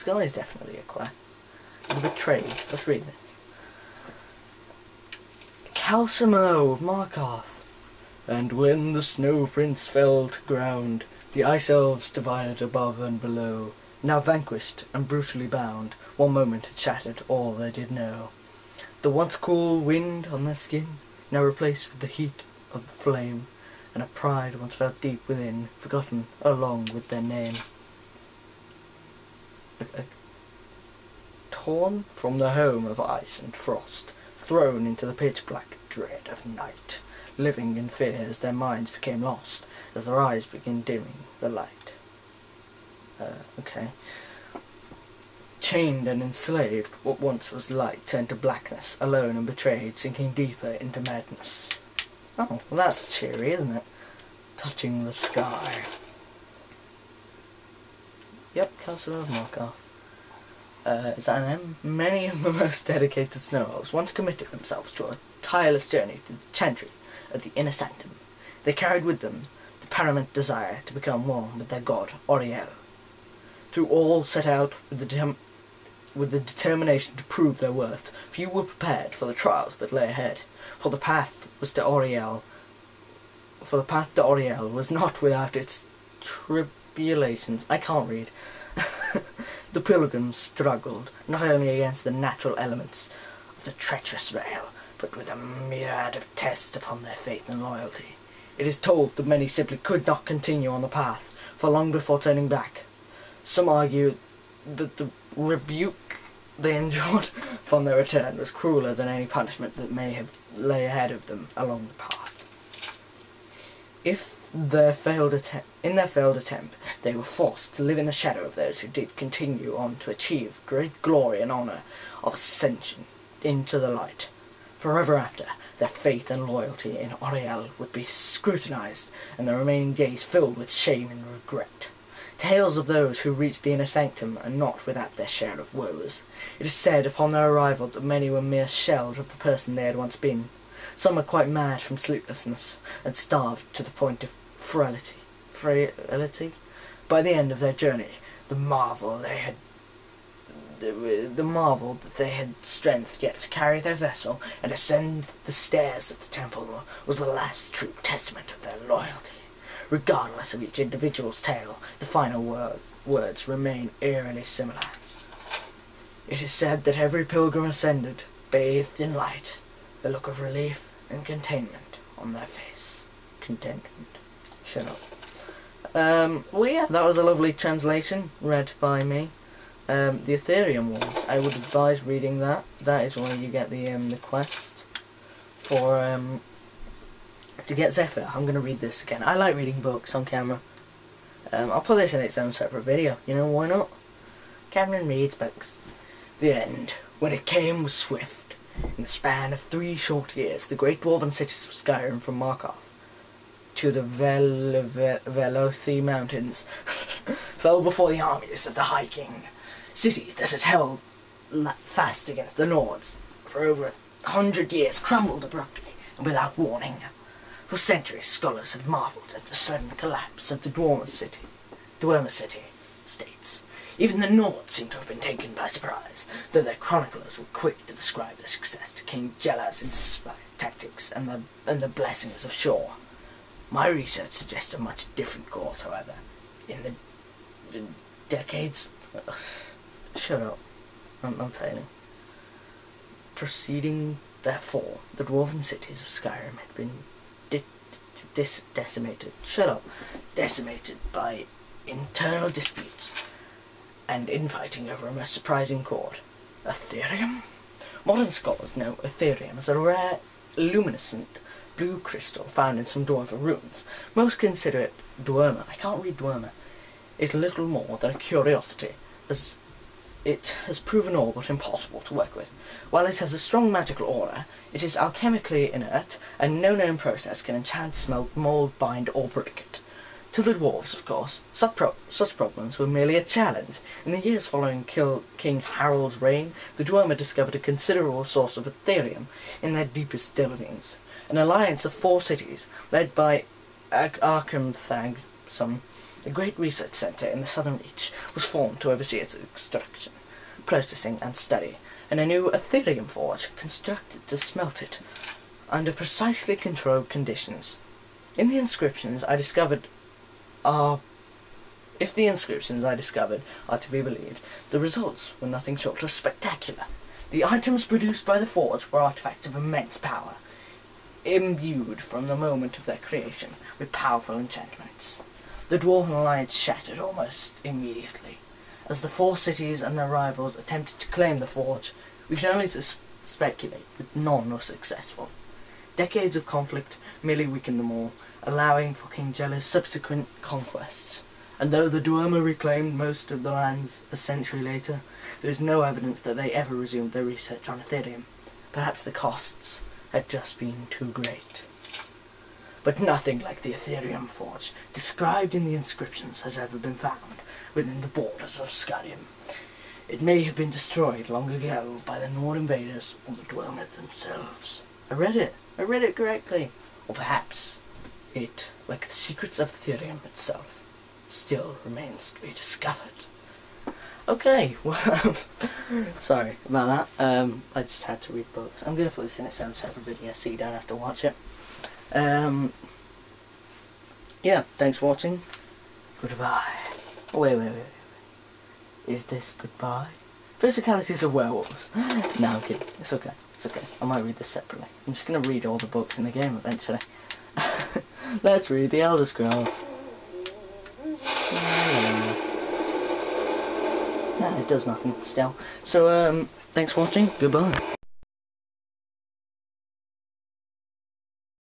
sky is definitely a quest. The Betrayed. Let's read this. Calcimo of Markarth. And when the snow prince fell to ground, the ice elves divided above and below. Now vanquished and brutally bound, one moment had shattered all they did know. The once cool wind on their skin, now replaced with the heat of the flame, and a pride once felt deep within, forgotten along with their name. Torn from the home of ice and frost, thrown into the pitch-black dread of night, living in fear as their minds became lost, as their eyes began dimming the light. Okay. Chained and enslaved, what once was light turned to blackness, alone and betrayed, sinking deeper into madness. Oh, well that's cheery, isn't it? Touching the sky. Yep, Castle of Markarth. Is that an M? Many of the most dedicated snow elves once committed themselves to a tireless journey to the chantry of the inner sanctum. They carried with them the paramount desire to become one with their god, Auriel. To all set out with the determination to prove their worth, few were prepared for the trials that lay ahead, for the path to Auriel was not without its tribulations. I can't read. The pilgrims struggled not only against the natural elements of the treacherous rail, but with a myriad of tests upon their faith and loyalty. It is told that many simply could not continue on the path, for long before turning back. Some argue that the rebuke they endured upon their return was crueler than any punishment that may have lay ahead of them along the path. In their failed attempt, they were forced to live in the shadow of those who did continue on to achieve great glory and honour of ascension into the light. Forever after, their faith and loyalty in Auriel would be scrutinized, and their remaining days filled with shame and regret. Tales of those who reached the inner sanctum are not without their share of woes. It is said upon their arrival that many were mere shells of the person they had once been. Some were quite mad from sleeplessness, and starved to the point of frailty. By the end of their journey, the marvel that they had strength yet to carry their vessel and ascend the stairs of the temple was the last true testament of their loyalty. Regardless of each individual's tale, the final words remain eerily similar. It is said that every pilgrim ascended, bathed in light, the look of relief and containment on their face. Contentment. Shut up. Well, yeah, that was a lovely translation read by me. The Ethereum Wars. I would advise reading that. That is where you get the quest for to get Zephyr. I'm going to read this again. I like reading books on camera. I'll put this in its own separate video. You know, why not? Cameron reads books. The end, when it came, was swift. In the span of 3 short years, the great dwarven cities of Skyrim, from Markarth to the Velothi Mountains, fell before the armies of the High King. Cities that had held fast against the Nords for over 100 years crumbled abruptly and without warning. For centuries, scholars had marvelled at the sudden collapse of the Dwemer City states. Even the Nords seemed to have been taken by surprise, though their chroniclers were quick to describe their success to King Jela's inspired tactics and the blessings of Shor. My research suggests a much different course, however. In the decades... Shut up. I'm failing. Proceeding, therefore, the dwarven cities of Skyrim had been decimated. Shut up. Decimated by internal disputes and infighting over a most surprising chord. Ethereum? Modern scholars know Ethereum as a rare, luminescent blue crystal found in some dwarven ruins. Most consider it Dwemer. I can't read Dwemer. It little more than a curiosity, as it has proven all but impossible to work with. While it has a strong magical aura, it is alchemically inert, and no known process can enchant, smelt, mould, bind, or break it. To the dwarves, of course, such problems were merely a challenge. In the years following King Harold's reign, the Dwemer discovered a considerable source of Ethereum in their deepest delvings. An alliance of 4 cities, led by Archamthag, A great research centre in the Southern Reach was formed to oversee its extraction, processing and study, and a new Ethereum forge constructed to smelt it under precisely controlled conditions. If the inscriptions I discovered are to be believed, the results were nothing short of spectacular. The items produced by the forge were artifacts of immense power, imbued from the moment of their creation with powerful enchantments. The Dwarven Alliance shattered almost immediately. As the four cities and their rivals attempted to claim the forge, we can only speculate that none were successful. Decades of conflict merely weakened them all, allowing for King Jelle's subsequent conquests. And though the Dwemer reclaimed most of the lands a century later, there is no evidence that they ever resumed their research on Ethereum. Perhaps the costs had just been too great. But nothing like the Ethereum forge described in the inscriptions has ever been found within the borders of Skyrim. It may have been destroyed long ago by the Nord invaders or the Dwemer themselves. I read it correctly. Or perhaps it, like the secrets of Ethereum itself, still remains to be discovered. Okay, well, sorry about that. I just had to read books. I'm going to put this in its own separate video so you don't have to watch it. Yeah, thanks for watching. Goodbye. Oh, wait. Is this goodbye? Physicalities of werewolves. No, I'm kidding. It's okay. I might read this separately. I'm just going to read all the books in the game eventually. Let's read the Elder Scrolls. Yeah, it does nothing still. So, thanks for watching. Goodbye.